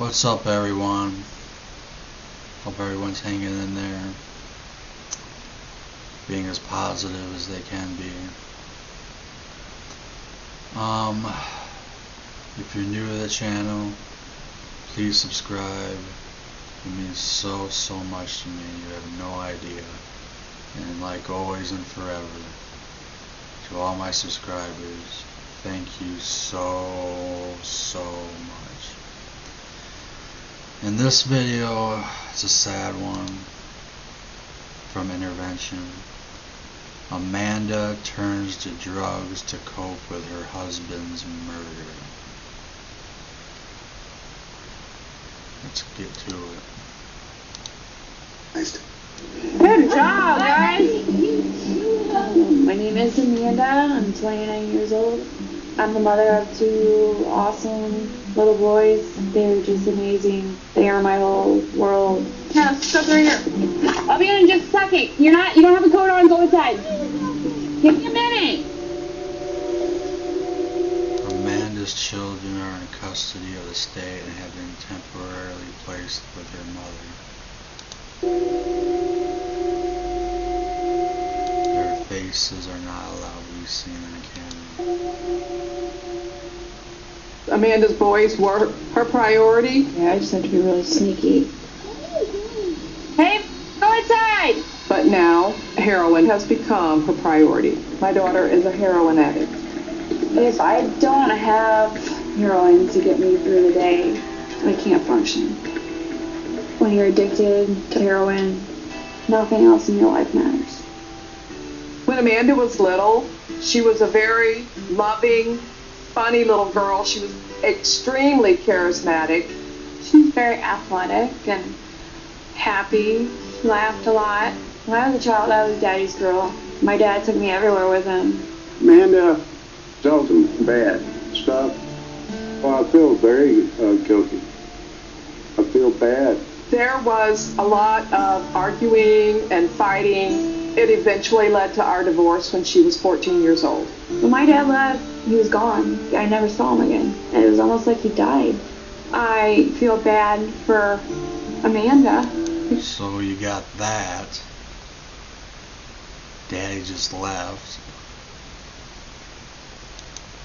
What's up, everyone? Hope everyone's hanging in there, being as positive as they can be. If you're new to the channel, please subscribe. It means so much to me. You have no idea. And like always and forever, to all my subscribers, thank you so much. In this video, it's a sad one from Intervention. Amanda turns to drugs to cope with her husband's murder. Let's get to it. Good job, guys! My name is Amanda. I'm 29 years old. I'm the mother of two awesome little boys. They're just amazing. They are my whole world. Yeah, stuff right here. I'll be in just a second. You don't have a coat on, go inside. Give me a minute. Amanda's children are in custody of the state and have been temporarily placed with their mother. Their faces are not allowed to be seen on camera. Amanda's boys were her priority. Yeah, I just have to be really sneaky. Hey, go inside! But now, heroin has become her priority. My daughter is a heroin addict. If I don't have heroin to get me through the day, I can't function. When you're addicted to heroin, nothing else in your life matters. When Amanda was little, she was a very loving, funny little girl. She was extremely charismatic. She's very athletic and happy. She laughed a lot. When I was a child, I was Daddy's girl. My dad took me everywhere with him. Amanda does some bad stuff. Well, I feel very guilty. I feel bad. There was a lot of arguing and fighting. It eventually led to our divorce when she was 14 years old. When my dad left, he was gone. I never saw him again. And it was almost like he died. I feel bad for Amanda. So you got that. Daddy just left.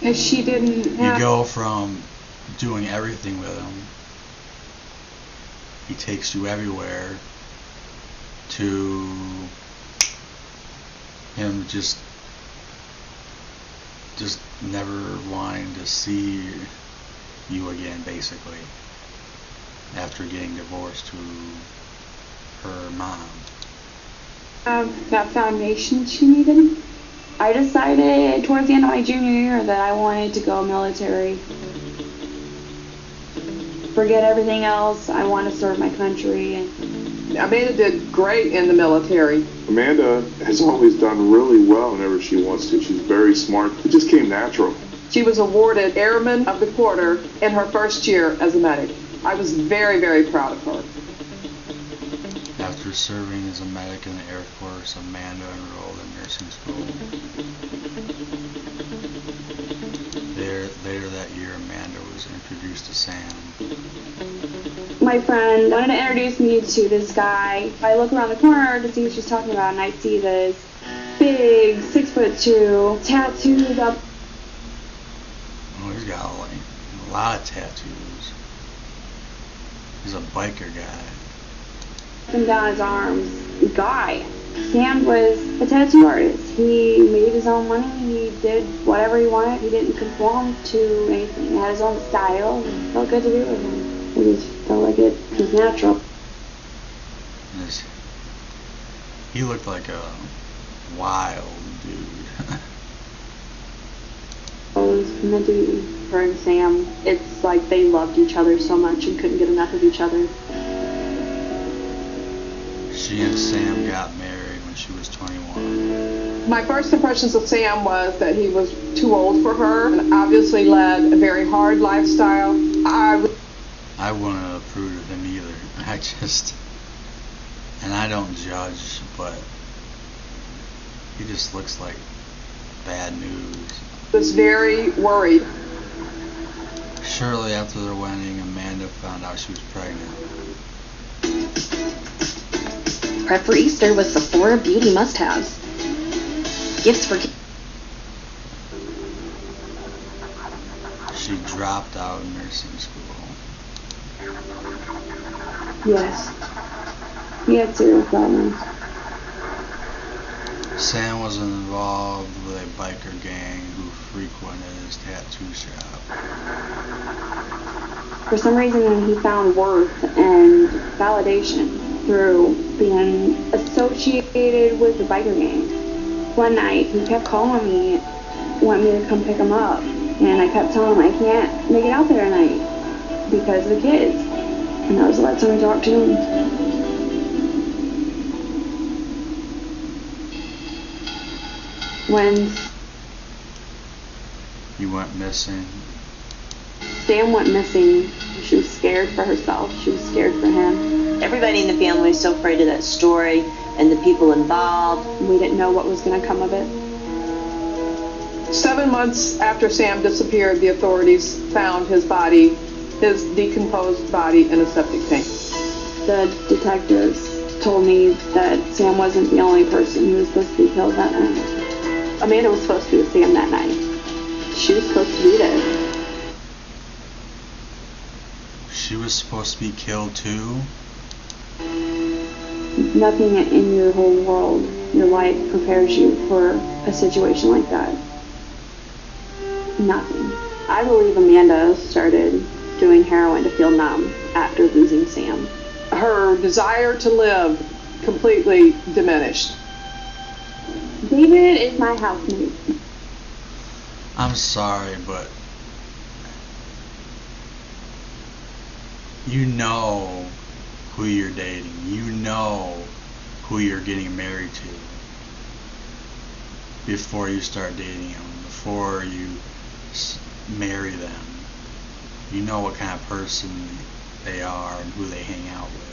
If she didn't have... You go from doing everything with him, he takes you everywhere, to him just never wanting to see you again, basically, after getting divorced to her mom. That foundation she needed. I decided towards the end of my junior year that I wanted to go military. Forget everything else. I want to serve my country. Amanda did great in the military. Amanda has always done really well whenever she wants to. She's very smart. It just came natural. She was awarded Airman of the Quarter in her first year as a medic. I was very proud of her. After serving as a medic in the Air Force, Amanda enrolled in nursing school. Later that year, Amanda was introduced to Sam. My friend wanted to introduce me to this guy. I look around the corner to see what she's talking about, and I see this big 6'2", tattooed up. Oh, he's got like a lot of tattoos. He's a biker guy. And down his arms guy. Sam was a tattoo artist. He made his own money. He did whatever he wanted. He didn't conform to anything. He had his own style. It felt good to be with him. It just felt like it was natural. He looked like a wild dude. It was meant to be her and Sam. It's like they loved each other so much and couldn't get enough of each other. She and Sam got married when she was 21. My first impressions of Sam was that he was too old for her and obviously led a very hard lifestyle. I wouldn't have approved of him either. And I don't judge, but he just looks like bad news. was very worried. Shortly after their wedding, Amanda found out she was pregnant. Prep for Easter with Sephora beauty must-haves. Gifts for She dropped out of nursing school. Yes. He had serious problems. Sam was involved with a biker gang who frequented his tattoo shop. For some reason, he found worth and validation through being associated with the biker gang. One night, he kept calling me, wanting me to come pick him up. And I kept telling him I can't make it out there tonight because of the kids. And that was the last time I talked to him. When He went missing. Sam went missing, she was scared for herself. She was scared for him. everybody in the family was so afraid of that story and the people involved. We didn't know what was going to come of it. 7 months after Sam disappeared, the authorities found his body, his decomposed body, in a septic tank. The detectives told me that Sam wasn't the only person who was supposed to be killed that night. Amanda was supposed to be with Sam that night. She was supposed to be there. She was supposed to be killed too? Nothing in your whole world, your life, prepares you for a situation like that. Nothing. I believe Amanda started doing heroin to feel numb after losing Sam. Her desire to live completely diminished. David is my housemate. I'm sorry, but you know who you're dating. You know who you're getting married to before you start dating them, before you marry them. You know what kind of person they are and who they hang out with.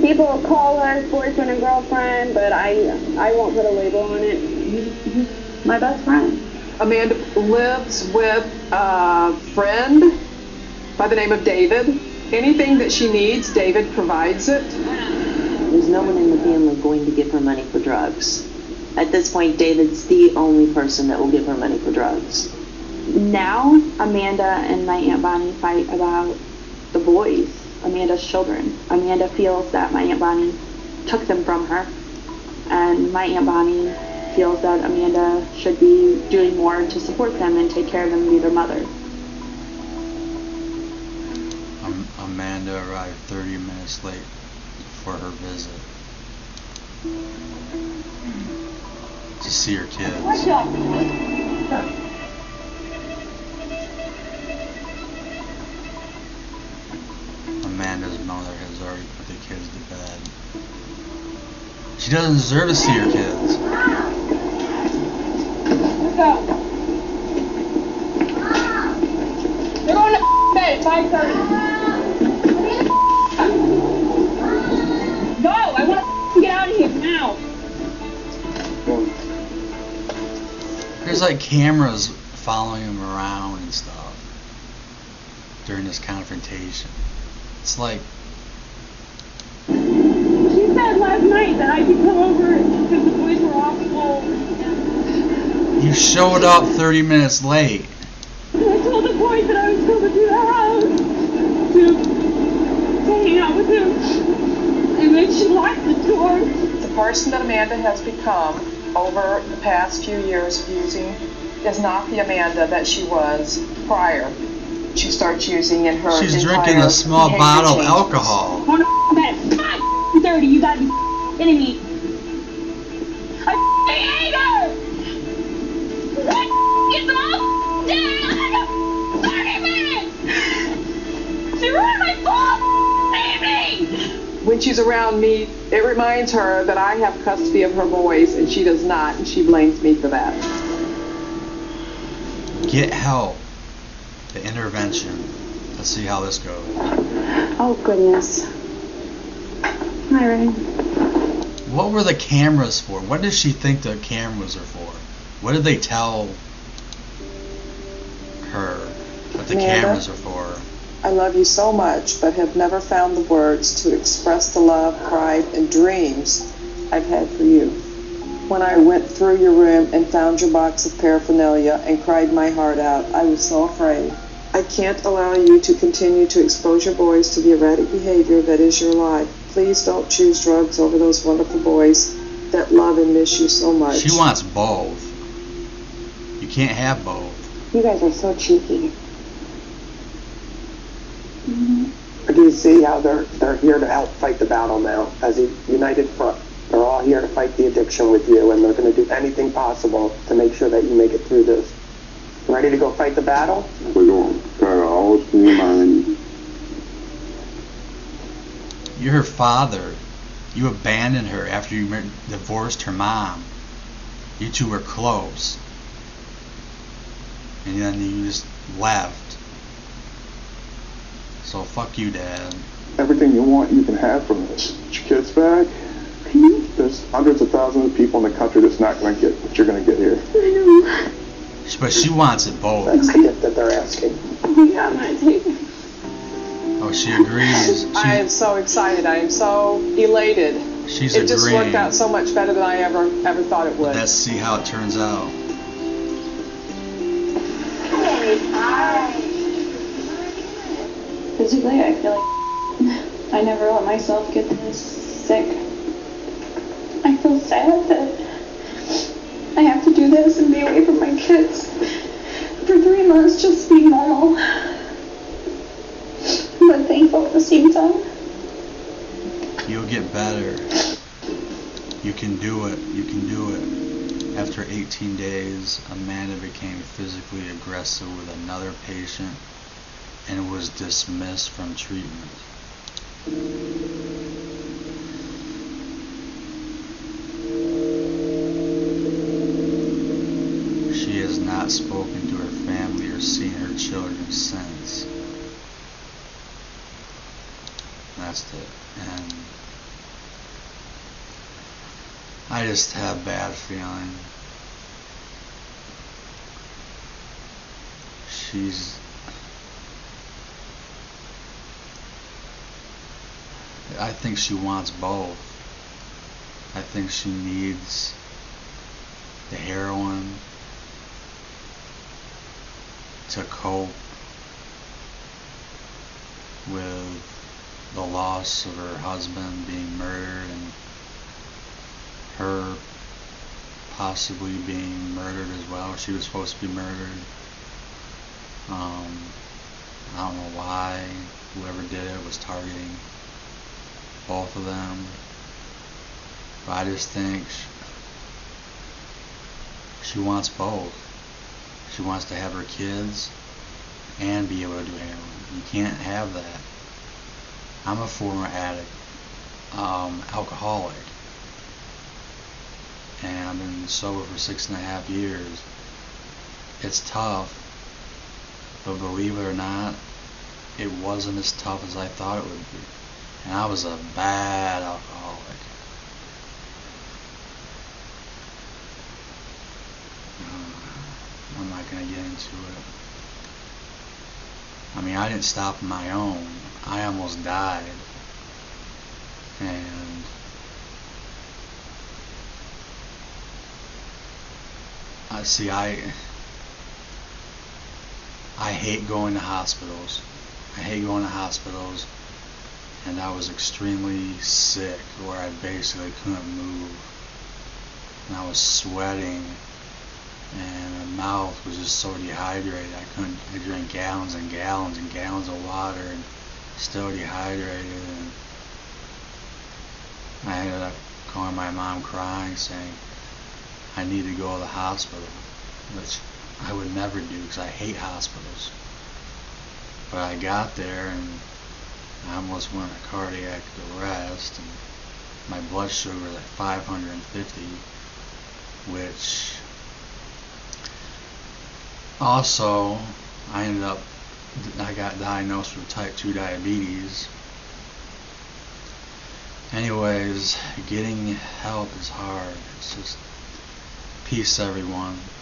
People call us boyfriend and girlfriend, but I won't put a label on it. He's my best friend. Amanda lives with a friend by the name of David. Anything that she needs, David provides it. There's no one in the family going to give her money for drugs. At this point, David's the only person that will give her money for drugs. Now, Amanda and my Aunt Bonnie fight about the boys, Amanda's children. Amanda feels that my Aunt Bonnie took them from her, and my Aunt Bonnie feels that Amanda should be doing more to support them and take care of them and be their mother. Amanda arrived 30 minutes late for her visit to see her kids. Amanda's mother has already put the kids to bed. She doesn't deserve to see her kids. Let's go. They're going to bed at 5:30. Go! I want to get out of here now. There's like cameras following him around and stuff during this confrontation. It's like, She said last night that I could come over because the boys were off school. you showed up 30 minutes late. And I told the boys that I was coming to the house to hang out with him. And then she locked the door. The person that Amanda has become over the past few years of using is not the Amanda that she was prior. She starts using in her She's entire drinking a small behavior bottle of changes. alcohol. On bed. 5:30, you gotta be kidding me. I hate her! It's all day! I got 30 minutes! She ruined my full evening! When she's around me, it reminds her that I have custody of her boys and she does not, and she blames me for that. Get help. The intervention. Let's see how this goes. Oh, goodness. Hi, Ray. What were the cameras for? What does she think the cameras are for? What did they tell her that the Amanda? cameras are for? I love you so much, but have never found the words to express the love, pride, and dreams I've had for you. When I went through your room and found your box of paraphernalia and cried my heart out, I was so afraid. I can't allow you to continue to expose your boys to the erratic behavior that is your life. Please don't choose drugs over those wonderful boys that love and miss you so much. She wants both. You can't have both. You guys are so cheeky. Do you see how they're here to help fight the battle now as a united front? They're all here to fight the addiction with you, and they're going to do anything possible to make sure that you make it through this. Ready to go fight the battle? We're going to try to always be reminded. You're her father. You abandoned her after you divorced her mom. You two were close. And then you just left. So fuck you, Dad. Everything you want, you can have from this. Get your kids back. There's hundreds of thousands of people in the country that's not going to get what you're going to get here. I know. But she wants it both. That's the gift that they're asking. Yeah, I'm gonna take it. Oh, she agrees. I am so excited. I am so elated. She's It just agreeing. worked out so much better than I ever thought it would. Let's see how it turns out. Physically, I feel like I never let myself get this sick. I feel sad that I have to do this and be away from my kids for 3 months just to be normal. But thankful at the same time. You'll get better. You can do it. You can do it. After 18 days, Amanda became physically aggressive with another patient and was dismissed from treatment. She has not spoken to her family or seen her children since. That's it. And I just have a bad feeling. I think she wants both. I think she needs the heroin to cope with the loss of her husband being murdered and her possibly being murdered as well. She was supposed to be murdered. I don't know why whoever did it was targeting both of them, but I just think she wants both. She wants to have her kids and be able to do heroin. You can't have that. I'm a former addict, alcoholic, and I've been sober for 6.5 years. It's tough, but believe it or not, it wasn't as tough as I thought it would be. And I was a bad alcoholic. I'm not going to get into it. I mean, I didn't stop on my own. I almost died. And I hate going to hospitals. I hate going to hospitals. And I was extremely sick where I basically couldn't move. And I was sweating. And my mouth was just so dehydrated. I drank gallons and gallons and gallons of water and still dehydrated. And I ended up calling my mom crying saying I need to go to the hospital, which I would never do because I hate hospitals. But I got there and I almost went a cardiac arrest and my blood sugar was at 550, which also I got diagnosed with type 2 diabetes. Anyways, getting help is hard. It's just Peace, everyone.